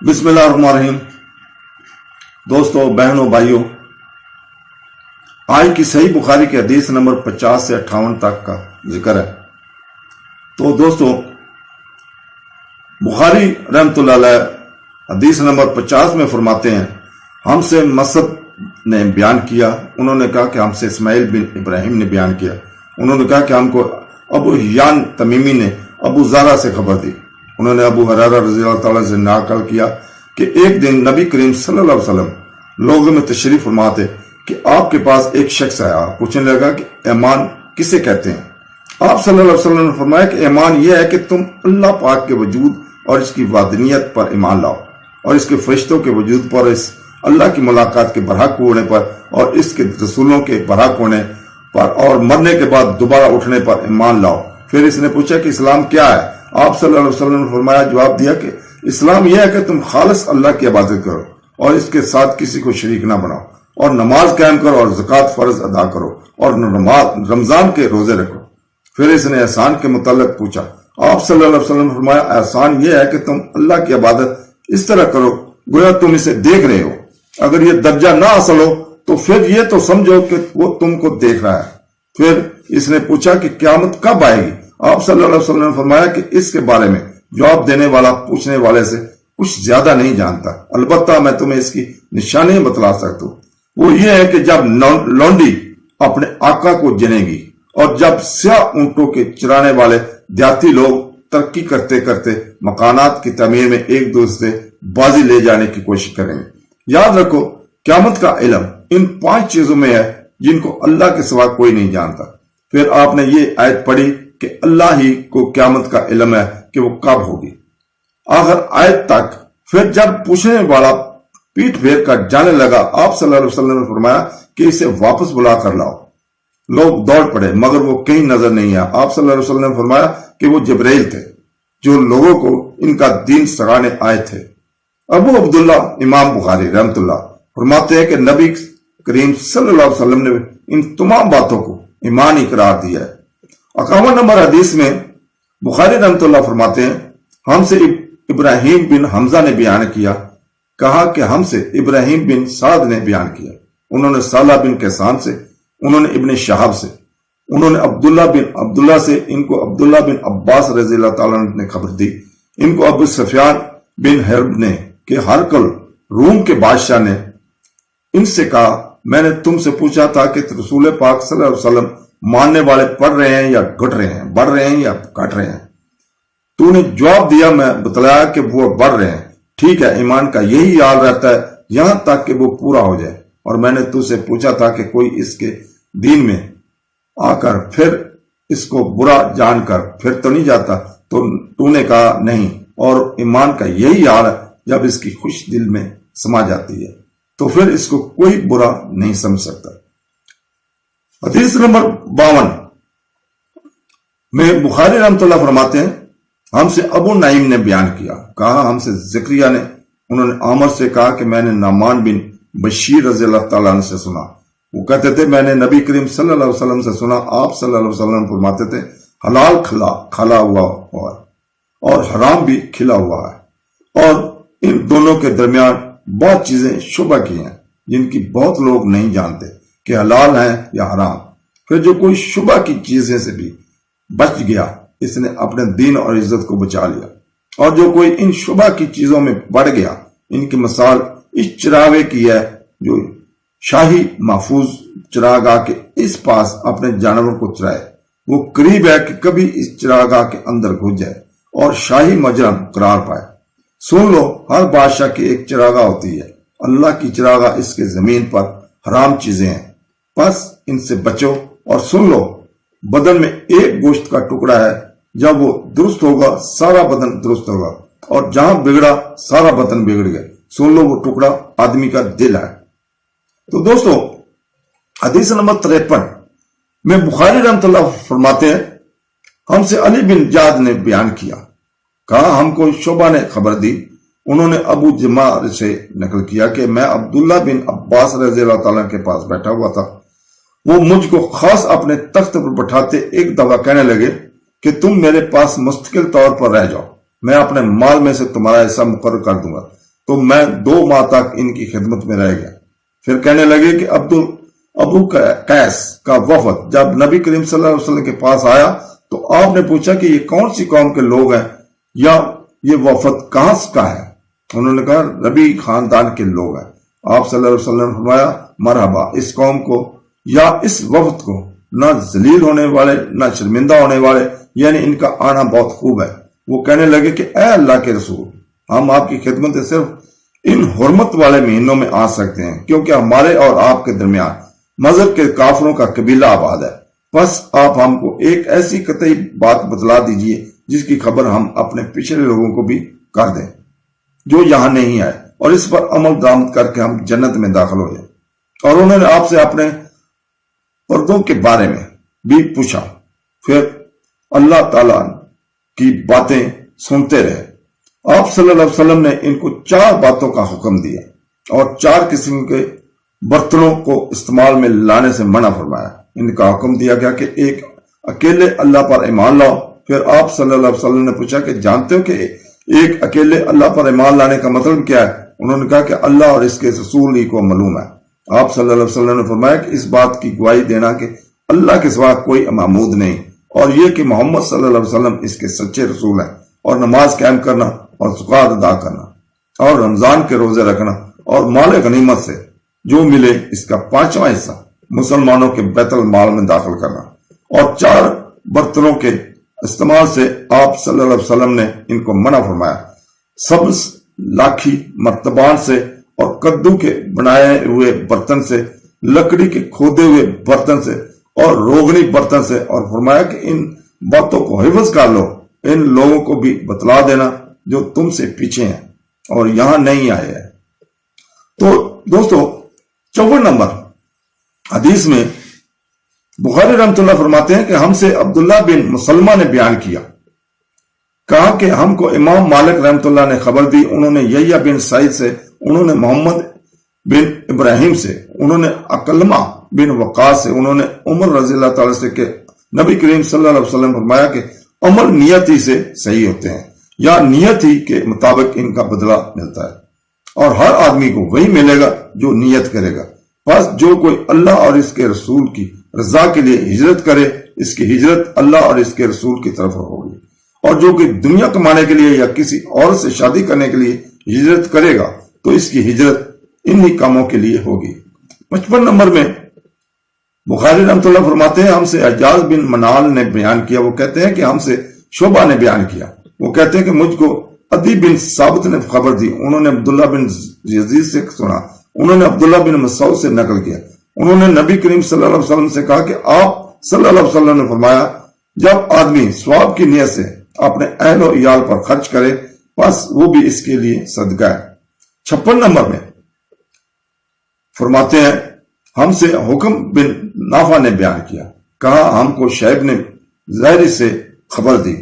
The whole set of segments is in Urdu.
بسم اللہ الرحمن الرحیم۔ دوستو، بہنوں، بھائیوں، آج کی صحیح بخاری کی حدیث نمبر 50 سے 58 تک کا ذکر ہے۔ تو دوستو، بخاری رحمت اللہ علیہ حدیث نمبر 50 میں فرماتے ہیں، ہم سے مسعود نے بیان کیا، انہوں نے کہا کہ ہم سے اسماعیل بن ابراہیم نے بیان کیا، انہوں نے کہا کہ ہم کو ابو حیان تمیمی نے ابو زرع سے خبر دی، انہوں نے ابو ہریرہ رضی اللہ تعالیٰ سے نقل کیا کہ ایک دن نبی کریم صلی اللہ علیہ وسلم لوگوں میں تشریف فرما تھے کہ آپ کے پاس ایک شخص آیا، پوچھنے لگا کہ ایمان کسے کہتے ہیں؟ آپ صلی اللہ علیہ وسلم نے فرمایا کہ ایمان یہ ہے کہ تم اللہ پاک کے وجود اور اس کی وحدانیت پر ایمان لاؤ، اور اس کے فرشتوں کے وجود پر، اس اللہ کی ملاقات کے برحق ہونے پر، اور اس کے رسولوں کے برحق ہونے پر، اور مرنے کے بعد دوبارہ اٹھنے پر ایمان لاؤ۔ پھر اس نے پوچھا کہ اسلام کیا ہے؟ آپ صلی اللہ علیہ وسلم نے فرمایا، جواب دیا کہ اسلام یہ ہے کہ تم خالص اللہ کی عبادت کرو اور اس کے ساتھ کسی کو شریک نہ بناؤ، اور نماز قائم کرو اور زکوٰۃ فرض ادا کرو، اور رمضان کے روزے رکھو۔ پھر اس نے احسان کے متعلق پوچھا، آپ صلی اللہ علیہ وسلم نے فرمایا، احسان یہ ہے کہ تم اللہ کی عبادت اس طرح کرو گویا تم اسے دیکھ رہے ہو، اگر یہ درجہ نہ حاصل ہو تو پھر یہ تو سمجھو کہ وہ تم کو دیکھ رہا ہے۔ پھر اس نے پوچھا کہ قیامت کب آئے گی؟ آپ صلی اللہ علیہ وسلم نے فرمایا کہ اس کے بارے میں جواب دینے والا پوچھنے والے سے کچھ زیادہ نہیں جانتا، البتہ میں تمہیں اس کی نشانیاں بتلا سکتا ہوں۔ وہ یہ ہے کہ جب لونڈی اپنے آقا کو جنے گی، اور جب سیاہ اونٹوں کے چرانے والے دیہاتی لوگ ترقی کرتے کرتے مکانات کی تعمیر میں ایک دوسرے بازی لے جانے کی کوشش کریں گے۔ یاد رکھو، قیامت کا علم ان 5 چیزوں میں ہے جن کو اللہ کے سوا کوئی نہیں جانتا۔ پھر آپ نے یہ آیت پڑھی کہ اللہ ہی کو قیامت کا علم ہے کہ وہ کب ہوگی، آخر آیت تک۔ پھر جب پوچھنے والا پیٹ پھیر کر جانے لگا، آپ صلی اللہ علیہ وسلم نے فرمایا کہ اسے واپس بلا کر لاؤ۔ لوگ دوڑ پڑے مگر وہ کہیں نظر نہیں آیا۔ آپ صلی اللہ علیہ وسلم نے فرمایا کہ وہ جبرائیل تھے جو لوگوں کو ان کا دین سکھانے آئے تھے۔ ابو عبداللہ امام بخاری رحمت اللہ فرماتے ہیں کہ نبی کریم صلی اللہ علیہ وسلم نے ان تمام باتوں کو ایمان ہی قرار دیا ہے۔ 51 نمبر حدیث میں بخاری رحمت اللہ فرماتے ہیں، ہم سے ابراہیم بن حمزہ نے بیان کیا، کہا کہ ہم سے ابراہیم بن سعد نے بیان کیا، انہوں نے صالح بن کیسان سے، انہوں نے ابن شہاب سے، انہوں نے عبداللہ بن عبداللہ سے، ان کو عبداللہ بن عباس رضی اللہ تعالیٰ نے خبر دی، ان کو ابو سفیان بن حرب نے کہ ہرقل روم کے بادشاہ نے ان سے کہا، میں نے تم سے پوچھا تھا کہ رسول پاک صلی اللہ علیہ وسلم ماننے والے پڑھ رہے ہیں یا گھٹ رہے ہیں، بڑھ رہے ہیں یا گھٹ رہے ہیں؟ تو نے جواب دیا، میں بتلایا کہ وہ بڑھ رہے ہیں۔ ٹھیک ہے، ایمان کا یہی حال رہتا ہے یہاں تک کہ وہ پورا ہو جائے، اور میں نے تجھ سے پوچھا تھا کہ کوئی اس کے دین میں آ کر پھر اس کو برا جان کر پھر تو نہیں جاتا؟ تو نے کہا نہیں، اور ایمان کا یہی حال ہے جب اس کی خوش دل میں سما جاتی ہے تو پھر اس کو کوئی برا نہیں سمجھ سکتا۔ حدیث نمبر 52 میں بخاری رحمت اللہ فرماتے ہیں، ہم سے ابو نعیم نے بیان کیا، کہا ہم سے زکریا نے، انہوں نے عامر سے کہا کہ میں نے نعمان بن بشیر رضی اللہ تعالیٰ عنہ سے سنا، وہ کہتے تھے میں نے نبی کریم صلی اللہ علیہ وسلم سے سنا، آپ صلی اللہ علیہ وسلم فرماتے تھے حلال کھلا ہوا ہے اور حرام بھی کھلا ہوا ہے، اور ان دونوں کے درمیان بہت چیزیں شبہ کی ہیں جن کی بہت لوگ نہیں جانتے کہ حلال ہیں یا حرام۔ پھر جو کوئی شبہ کی چیزیں سے بھی بچ گیا، اس نے اپنے دین اور عزت کو بچا لیا، اور جو کوئی ان شبہ کی چیزوں میں بڑھ گیا، ان کی مثال اس چراغے کی ہے جو شاہی محفوظ چراگاہ کے اس پاس اپنے جانور کو چرائے، وہ قریب ہے کہ کبھی اس چراگاہ کے اندر گھس جائے اور شاہی مجرم قرار پائے۔ سن لو، ہر بادشاہ کی ایک چراگاہ ہوتی ہے، اللہ کی چراگاہ اس کے زمین پر حرام چیزیں ہیں، پس ان سے بچو۔ اور سن لو، بدن میں ایک گوشت کا ٹکڑا ہے، جب وہ درست ہوگا سارا بدن درست ہوگا، اور جہاں بگڑا سارا بدن بگڑ گیا، سن لو وہ ٹکڑا آدمی کا دل ہے۔ تو دوستو، حدیث نمبر 53 میں بخاری رحمت اللہ فرماتے ہیں، ہم سے علی بن جعد نے بیان کیا، کہا ہم کو شعبہ نے خبر دی، انہوں نے ابو جمار سے نقل کیا کہ میں عبداللہ بن عباس رضی اللہ تعالیٰ کے پاس بیٹھا ہوا تھا، وہ مجھ کو خاص اپنے تخت پر بٹھاتے ایک دفعہ کہنے لگے کہ تم میرے پاس مستقل طور پر رہ جاؤ، میں اپنے مال میں سے تمہارا حصہ مقرر کر دوں گا، تو میں 2 ماہ تک ان کی خدمت میں رہ گیا۔ پھر کہنے لگے کہ ابو قیس کا وفد جب نبی کریم صلی اللہ علیہ وسلم کے پاس آیا تو آپ نے پوچھا کہ یہ کون سی قوم کے لوگ ہیں یا یہ وفد کہاں کا ہے؟ انہوں نے کہا ربی خاندان کے لوگ ہیں۔ آپ صلی اللہ علیہ وسلم نے فرمایا مرحبا، اس قوم کو یا اس وفد کو نہ ذلیل ہونے والے نہ شرمندہ ہونے والے، یعنی ان کا آنا بہت خوب ہے۔ وہ کہنے لگے کہ اے اللہ کے رسول، ہم آپ کی خدمت سے صرف ان حرمت والے مہینوں میں آ سکتے ہیں، کیونکہ ہمارے اور آپ کے درمیان مذہب کے کافروں کا قبیلہ آباد ہے۔ بس آپ ہم کو ایک ایسی قطعی بات بتلا دیجئے جس کی خبر ہم اپنے پچھلے لوگوں کو بھی کر دیں جو یہاں نہیں آئے، اور اس پر عمل درآمد کر کے ہم جنت میں داخل ہو جائیں۔ اور انہوں نے آپ سے اپنے پردوں کے بارے میں بھی پوچھا۔ پھر اللہ تعالیٰ کی باتیں سنتے رہے۔ آپ صلی اللہ علیہ وسلم نے ان کو 4 باتوں کا حکم دیا اور 4 قسم کے برتنوں کو استعمال میں لانے سے منع فرمایا۔ ان کا حکم دیا گیا کہ ایک اکیلے اللہ پر ایمان لاؤ۔ پھر آپ صلی اللہ علیہ وسلم نے پوچھا کہ جانتے ہو کہ ایک اکیلے اللہ پر ایمان لانے کا مطلب کیا ہے؟ انہوں نے کہا کہ اللہ اور اس کے رسول ہی کو معلوم ہے۔ آپ صلی اللہ علیہ وسلم نے فرمایا کہ اس بات کی گواہی دینا کہ اللہ کے سوا کوئی معبود نہیں، اور یہ کہ محمد صلی اللہ علیہ وسلم اس کے سچے رسول ہیں، اور نماز قائم کرنا اور زکوٰۃ ادا کرنا اور رمضان کے روزے رکھنا اور مال غنیمت سے جو ملے اس کا 5واں حصہ مسلمانوں کے بیت المال میں داخل کرنا، اور 4 برتنوں کے استعمال سے آپ صلی اللہ علیہ وسلم نے ان کو منع فرمایا۔ سبز لاکھی مرتبان سے اور کدو کے بنائے ہوئے برتن سے، لکڑی کے کھودے ہوئے برتن سے اور روغنی برتن سے، اور فرمایا کہ ان باتوں کو حفظ کر لو، ان لوگوں کو بھی بتلا دینا جو تم سے پیچھے ہیں اور یہاں نہیں آئے ہیں۔ تو دوستو 54 نمبر حدیث میں بخاری رحمۃ اللہ فرماتے ہیں کہ ہم سے عبداللہ بن مسلمہ نے بیان کیا، کہا کہ ہم کو امام مالک رحمۃ اللہ نے خبر دی، انہوں نے یحییٰ بن سعید سے، انہوں نے محمد بن ابراہیم سے، انہوں نے اکلمہ بن وقاص سے، انہوں نے عمر رضی اللہ تعالیٰ سے کہ نبی کریم صلی اللہ علیہ وسلم فرمایا کہ عمل نیت ہی سے صحیح ہوتے ہیں، یا نیت ہی کے مطابق ان کا بدلہ ملتا ہے، اور ہر آدمی کو وہی ملے گا جو نیت کرے گا۔ بس جو کوئی اللہ اور اس کے رسول کی رضا کے لیے ہجرت کرے، اس کی ہجرت اللہ اور اس کے رسول کی طرف ہوگی، اور جو کوئی دنیا کمانے کے لیے یا کسی اور سے شادی کرنے کے لیے ہجرت کرے گا تو اس کی ہجرت انہی کاموں کے لیے ہوگی۔ 55 نمبر میں بخاری رحمۃ اللہ فرماتے ہیں ہم سے حجاج بن منال نے بیان کیا، وہ کہتے ہیں کہ ہم سے شعبہ نے بیان کیا، وہ کہتے ہیں کہ مجھ کو عدی بن ثابت نے خبر دی، انہوں نے عبداللہ بن یزید سے سنا، انہوں نے عبداللہ بن مسعود سے نقل کیا، انہوں نے نبی کریم صلی اللہ علیہ وسلم سے کہا کہ آپ صلی اللہ علیہ وسلم نے فرمایا جب آدمی ثواب کی نیت سے اپنے اہل و عیال پر خرچ کرے بس وہ بھی اس کے لیے صدقہ ہے۔ 56 نمبر میں فرماتے ہیں ہم سے حکم بن نافع نے بیان کیا، کہا ہم کو شعیب نے زہری سے خبر دی،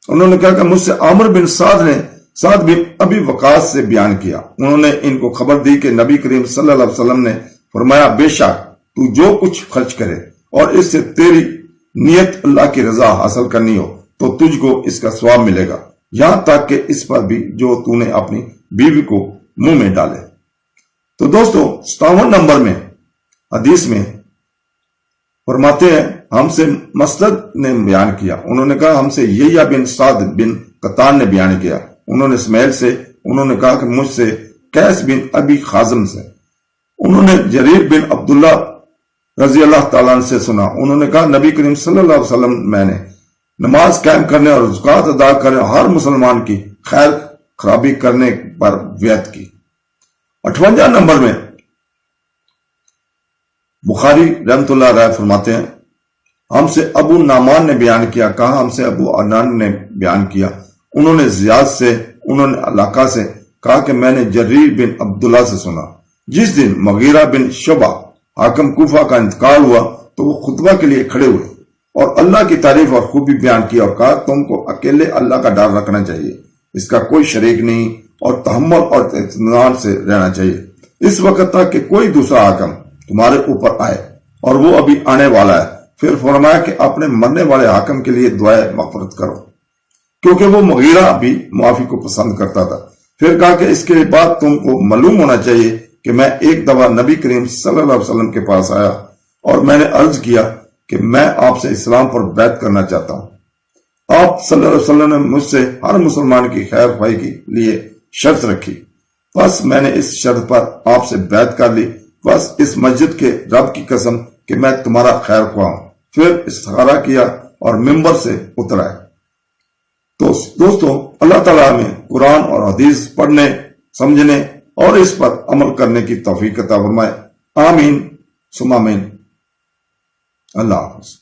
انہوں نے کہا کہ مجھ سے عامر بن سعد بن ابی وقاص سے بیان کیا، انہوں نے ان کو خبر دی کہ نبی کریم صلی اللہ علیہ وسلم نے فرمایا بے شک تو جو کچھ خرچ کرے اور اس سے تیری نیت اللہ کی رضا حاصل کرنی ہو تو تجھ کو اس کا ثواب ملے گا، یہاں تک کہ اس پر بھی جو تو نے اپنی بیوی کو منہ میں ڈالے۔ تو دوستو 57 نمبر میں حدیث میں فرماتے ہیں ہم سے مسلد نے بیان کیا، انہوں نے کہا ہم سے یحییٰ بن سعد بن قطان نے بیان کیا، انہوں نے اسماعیل سے، انہوں نے کہا کہ مجھ سے قیس بن ابی خازم سے، انہوں نے جریر بن عبداللہ رضی اللہ تعالیٰ عنہ سے سنا، انہوں نے کہا نبی کریم صلی اللہ علیہ وسلم میں نے نماز قائم کرنے اور زکوٰۃ ادا کرنے ہر مسلمان کی خیر خرابی کرنے پر بیعت کی۔ 58 نمبر میں بخاری رحمۃ اللہ علیہ فرماتے ہیں ہم سے ابو نعمان نے بیان کیا، کہا ہم سے ابو عنان نے بیان کیا، انہوں نے زیاد سے، انہوں نے علاقہ سے، کہا کہ میں نے جریر بن عبداللہ سے سنا جس دن مغیرہ بن شعبہ حاکم کوفہ کا انتقال ہوا تو وہ خطبہ کے لیے کھڑے ہوئے اور اللہ کی تعریف اور خوبی بیان کی اور کہا تم کو اکیلے اللہ کا ڈر رکھنا چاہیے، اس کا کوئی شریک نہیں، اور تحمل اور اطمینان سے رہنا چاہیے اس وقت تک کہ کوئی دوسرا حاکم تمہارے اوپر آئے، اور وہ ابھی آنے والا ہے۔ پھر فرمایا کہ اپنے مرنے والے حاکم کے لیے دعائے مغفرت کرو کیونکہ وہ مغیرہ بھی معافی کو پسند کرتا تھا۔ پھر کہا کہ اس کے بعد تم کو معلوم ہونا چاہیے کہ میں ایک دفعہ نبی کریم صلی اللہ علیہ وسلم کے پاس آیا اور میں نے عرض کیا کہ میں آپ سے اسلام پر بیعت کرنا چاہتا ہوں۔ آپ صلی اللہ علیہ وسلم نے مجھ سے ہر مسلمان کی خیر خواہی کے لیے شرط رکھی، بس میں نے اس شرط پر آپ سے بیعت کر لی، بس اس مسجد کے رب کی قسم کہ میں تمہارا خیر خواہ ہوں۔ پھر استخارہ کیا اور ممبر سے اتر آئے۔ تو دوستو، اللہ تعالیٰ ہمیں قرآن اور حدیث پڑھنے، سمجھنے اور اس پر عمل کرنے کی توفیق عطا فرمائے۔ آمین ثم آمین۔ اللہ حافظ۔